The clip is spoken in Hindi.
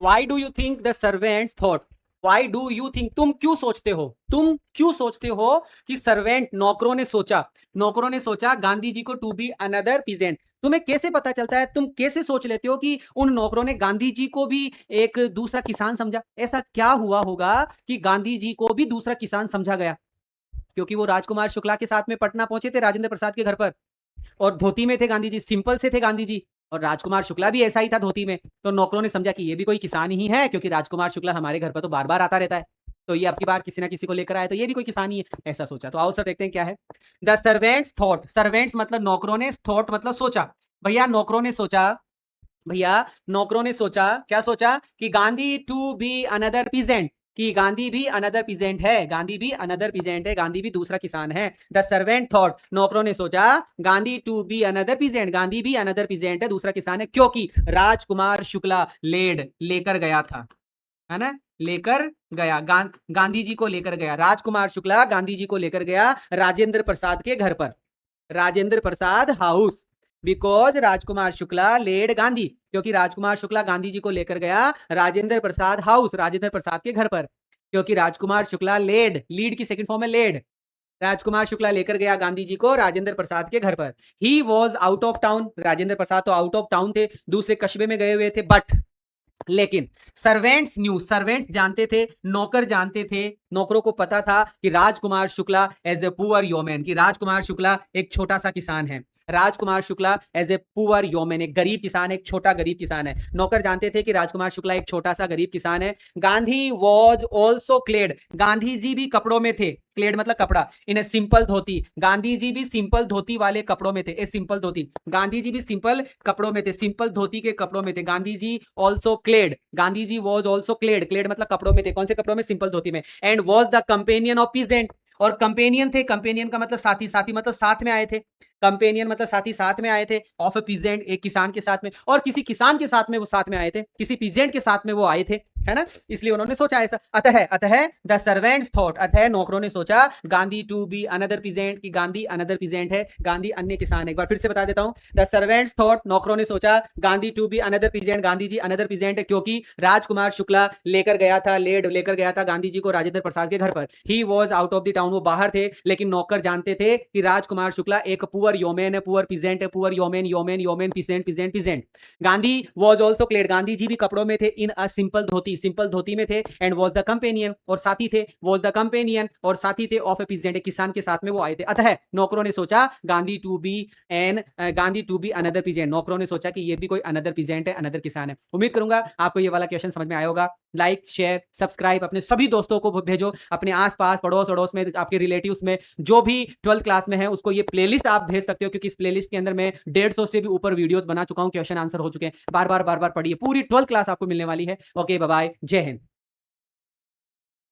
Why do you think the servants thought, why do you think, तुम क्यों सोचते हो कि सर्वेंट नौकरों ने सोचा, नौकरों ने सोचा गांधी जी को टू बी अनदर पीजेंट। तुम्हें कैसे पता चलता है, तुम कैसे सोच लेते हो कि उन नौकरों ने गांधी जी को भी एक दूसरा किसान समझा? ऐसा क्या हुआ होगा कि गांधी जी को भी दूसरा किसान समझा गया? क्योंकि वो राजकुमार शुक्ला के साथ में पटना पहुंचे थे राजेंद्र प्रसाद के घर पर, और धोती में थे गांधी जी, सिंपल से थे गांधी जी, और राजकुमार शुक्ला भी ऐसा ही था धोती में। तो नौकरों ने समझा कि ये भी कोई किसान ही है, क्योंकि राजकुमार शुक्ला हमारे घर पर तो बार बार आता रहता है, तो ये अब की बार किसी ना किसी को लेकर आए, तो ये भी कोई किसान ही है, ऐसा सोचा। तो आओ सर देखते हैं क्या है। द सर्वेंट्स थॉट, सर्वेंट्स मतलब नौकरों ने, थॉट मतलब सोचा। भैया नौकरों ने सोचा, भैया नौकरों ने सोचा, क्या सोचा कि Gandhi to be another peasant, कि गांधी भी अनदर पीजेंट है, गांधी भी अनदर पीजेंट है, गांधी भी दूसरा किसान है। द सर्वेंट थॉट, नौकरों ने सोचा Gandhi to be another peasant, Gandhi भी अनदर पीजेंट है, दूसरा किसान है, क्योंकि राजकुमार शुक्ला लेड, लेकर गया था, है ना, लेकर गया, गांधी जी को लेकर गया, राजकुमार शुक्ला गांधी जी को लेकर गया राजेंद्र प्रसाद के घर पर, Rajendra Prasad house, because Rajkumar Shukla led Gandhi, क्योंकि राजकुमार शुक्ला गांधी जी को लेकर गया राजेंद्र प्रसाद हाउस, राजेंद्र प्रसाद के घर पर, क्योंकि राजकुमार शुक्ला लेड, लीड की सेकंड फॉर्म है लेड, राजकुमार शुक्ला लेकर गया गांधी जी को राजेंद्र प्रसाद के घर पर। He was out of town, Rajendra Prasad तो आउट ऑफ टाउन थे, दूसरे कस्बे में गए हुए थे, बट लेकिन सर्वेंट्स न्यू, सर्वेंट्स जानते थे, नौकर जानते थे, नौकरों को पता था कि Rajkumar Shukla as a poor योमैन, कि राजकुमार शुक्ला एक छोटा सा किसान है, Rajkumar Shukla as a poor योमैन, एक गरीब किसान, एक छोटा गरीब किसान है। नौकर जानते थे कि राजकुमार शुक्ला एक छोटा सा गरीब किसान है। Gandhi was also clad, Gandhi ji भी कपड़ों में थे, क्लेड मतलब कपड़ा, इन ए सिंपल धोती, गांधी जी भी सिंपल धोती वाले कपड़ों में थे, ए सिंपल धोती, गांधी जी भी सिंपल कपड़ों में थे, सिंपल धोती के कपड़ों में थे, Gandhi ji also clad, Gandhi ji was also clad, clad मतलब कपड़ों में थे, कौन से कपड़ों में, सिंपल धोती में, and was the companion of peasant, और कंपेनियन थे, कंपेनियन का मतलब साथी, साथी मतलब साथ में आए थे, कंपेनियन मतलब साथी साथ में आए थे, ऑफ ए पीजेंट एक किसान के साथ में, और किसी किसान के साथ में वो साथ में आए थे, किसी पीजेंट के साथ में वो आए थे, है ना, इसलिए उन्होंने सोचा ऐसा। अतः द सर्वेंट्स थॉट, अतः नौकरों ने सोचा Gandhi to be another peasant, कि गांधी अनदर पीजेंट है, गांधी अन्य किसान है। एक बार फिर से बता देता हूं, द सर्वेंट्स थॉट, नौकरों ने सोचा Gandhi to be another peasant, Gandhi ji another peasant है, क्योंकि राजकुमार शुक्ला लेकर गया था, लेड लेकर गया था गांधी जी को राजेंद्र प्रसाद के घर पर। He was out of the town, वो बाहर थे, लेकिन नौकर जानते थे कि राजकुमार शुक्ला एक पुअर योमैन है, पुअर पीजेंट है, poor yeoman, yeoman yeoman, peasant peasant peasant. Gandhi was also clad, Gandhi ji भी कपड़ों में थे, इन अ सिंपल धोती, सिंपल धोती में थे, एंड वॉज द कंपेनियन, और साथी थे, वॉज द कंपेनियन और साथी थे, ऑफ ए पीजेंट, एक किसान के साथ में वो आए थे। अतः नौकरों ने सोचा Gandhi to be Gandhi to be another peasant, नौकरों ने सोचा कि ये भी कोई अनदर पीजेंट है, अनदर किसान है। उम्मीद करूंगा आपको ये वाला क्वेश्चन समझ में आया होगा। लाइक शेयर सब्सक्राइब अपने सभी दोस्तों को भेजो, अपने आसपास पड़ोस अड़ोस में, आपके रिलेटिव्स में, जो भी 12th क्लास में है उसको ये प्लेलिस्ट आप भेज सकते हो, क्योंकि इस प्लेलिस्ट के अंदर मैं 150 से भी ऊपर वीडियोस बना चुका हूं, क्वेश्चन आंसर हो चुके हैं, बार बार पढ़िए, पूरी 12th क्लास आपको मिलने वाली है। ओके बाय बाय, जय हिंद।